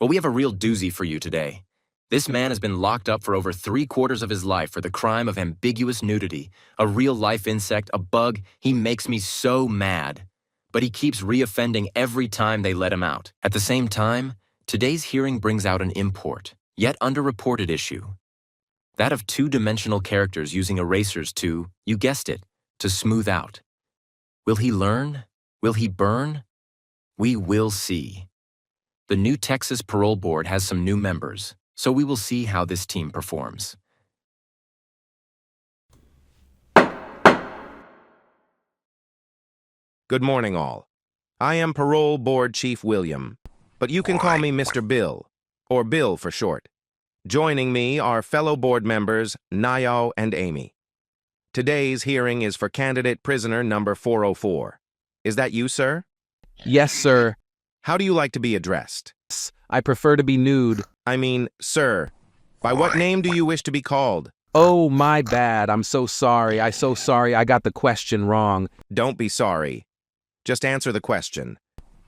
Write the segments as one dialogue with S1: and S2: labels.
S1: Well, we have a real doozy for you today. This man has been locked up for over 3/4 of his life for the crime of ambiguous nudity. A real-life insect, a bug. He makes me so mad. But he keeps reoffending every time they let him out. At the same time, today's hearing brings out an import, yet underreported issue. That of two-dimensional characters using erasers to, you guessed it, to smooth out. Will he learn? Will he burn? We will see. The new Texas Parole Board has some new members, so we will see how this team performs.
S2: Good morning, all. I am Parole Board Chief William, but you can call me Mr. Bill, or Bill for short. Joining me are fellow board members Nayao and Amy. Today's hearing is for candidate prisoner number 404. Is that you, sir?
S3: Yes, sir.
S2: How do you like to be addressed?
S3: I prefer to be nude.
S2: I mean, sir. By what name do you wish to be called?
S3: Oh, my bad. I'm so sorry. I got the question wrong.
S2: Don't be sorry. Just answer the question.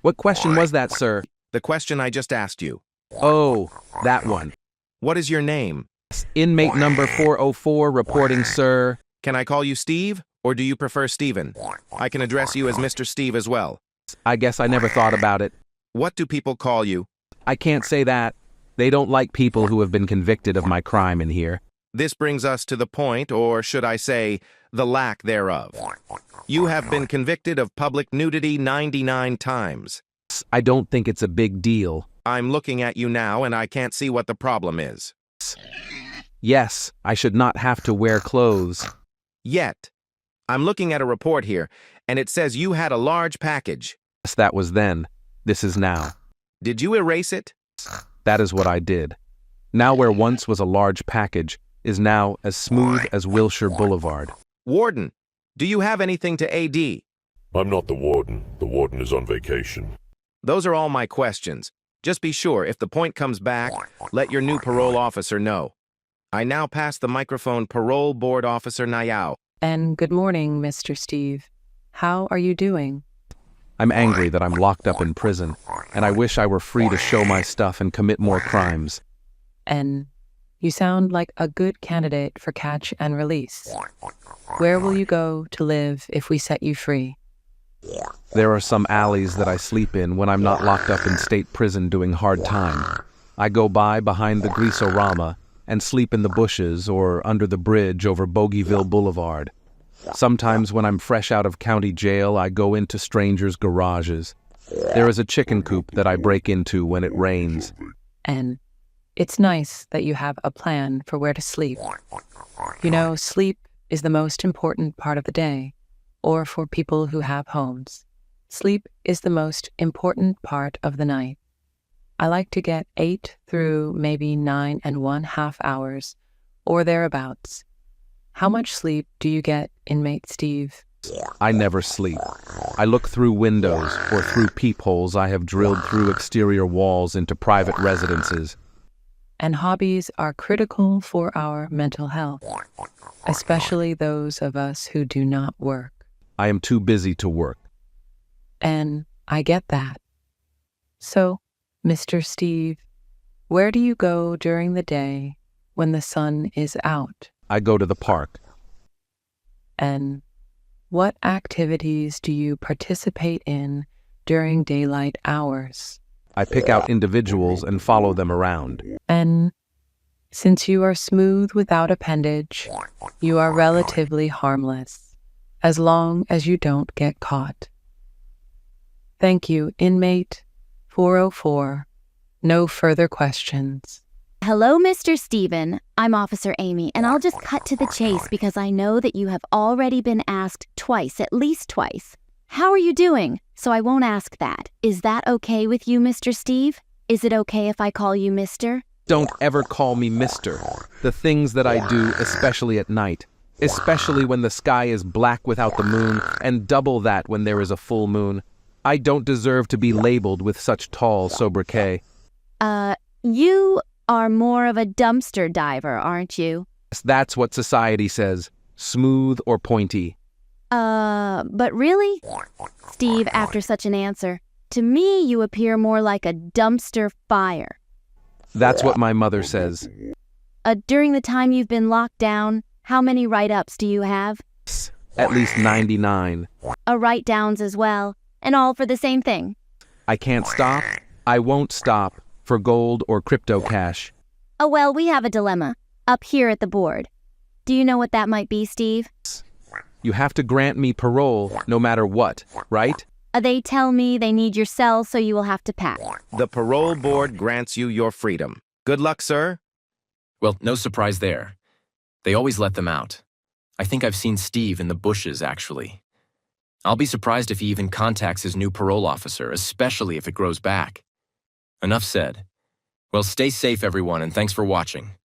S3: What question was that, sir?
S2: The question I just asked you.
S3: Oh, that one.
S2: What is your name?
S3: Inmate number 404 reporting, sir.
S2: Can I call you Steve, or do you prefer Steven? I can address you as Mr. Steve as well.
S3: I guess I never thought about it.
S2: What do people call you?
S3: I can't say that. They don't like people who have been convicted of my crime in here.
S2: This brings us to the point, or should I say, the lack thereof. You have been convicted of public nudity 99 times.
S3: I don't think it's a big deal.
S2: I'm looking at you now, and I can't see what the problem is.
S3: Yes, I should not have to wear clothes.
S2: Yet. I'm looking at a report here, and it says you had a large package.
S3: Yes, that was then. This is now.
S2: Did you erase it?
S3: That is what I did. Now where once was a large package is now as smooth as Wilshire Boulevard.
S2: Warden, do you have anything to AD?
S4: I'm not the warden. The warden is on vacation.
S2: Those are all my questions. Just be sure, if the point comes back, let your new parole officer know. I now pass the microphone Parole Board Officer Nayao.
S5: And good morning, Mr. Steve. How are you doing?
S3: I'm angry that I'm locked up in prison, and I wish I were free to show my stuff and commit more crimes.
S5: And you sound like a good candidate for catch and release. Where will you go to live if we set you free?
S3: There are some alleys that I sleep in when I'm not locked up in state prison doing hard time. I go by behind the Grisorama and sleep in the bushes or under the bridge over Bogeyville Boulevard. Sometimes when I'm fresh out of county jail, I go into strangers' garages. There is a chicken coop that I break into when it rains.
S5: And it's nice that you have a plan for where to sleep. You know, sleep is the most important part of the day, or for people who have homes. Sleep is the most important part of the night. I like to get 8 through maybe 9½ hours, or thereabouts. How much sleep do you get, Inmate Steve?
S3: I never sleep. I look through windows or through peepholes I have drilled through exterior walls into private residences.
S5: And hobbies are critical for our mental health, especially those of us who do not work.
S3: I am too busy to work.
S5: And I get that. So, Mr. Steve, where do you go during the day when the sun is out?
S3: I go to the park.
S5: And what activities do you participate in during daylight hours?
S3: I pick out individuals and follow them around.
S5: And since you are smooth without appendage, you are relatively harmless, as long as you don't get caught. Thank you, Inmate 404. No further questions.
S6: Hello, Mr. Steven. I'm Officer Amy, and I'll just cut to the chase because I know that you have already been asked twice, at least twice. How are you doing? So I won't ask that. Is that okay with you, Mr. Steve? Is it okay if I call you Mr.?
S3: Don't ever call me Mr. The things that I do, especially at night, especially when the sky is black without the moon, and double that when there is a full moon. I don't deserve to be labeled with such tall sobriquet.
S6: You are more of a dumpster diver, aren't you?
S3: That's what society says. Smooth or pointy.
S6: But really? Steve, after such an answer, to me you appear more like a dumpster fire.
S3: That's what my mother says.
S6: During the time you've been locked down, how many write-ups do you have?
S3: At least 99.
S6: Write-downs as well, and all for the same thing.
S3: I can't stop. I won't stop for gold or crypto cash.
S6: Oh well, we have a dilemma up here at the board. Do you know what that might be, Steve?
S3: You have to grant me parole no matter what, right?
S6: They tell me they need your cell, so you will have to pack.
S2: The parole board grants you your freedom. Good luck, sir.
S1: Well, no surprise there. They always let them out. I think I've seen Steve in the bushes, actually. I'll be surprised if he even contacts his new parole officer, especially if it grows back. Enough said. Well, stay safe, everyone, and thanks for watching.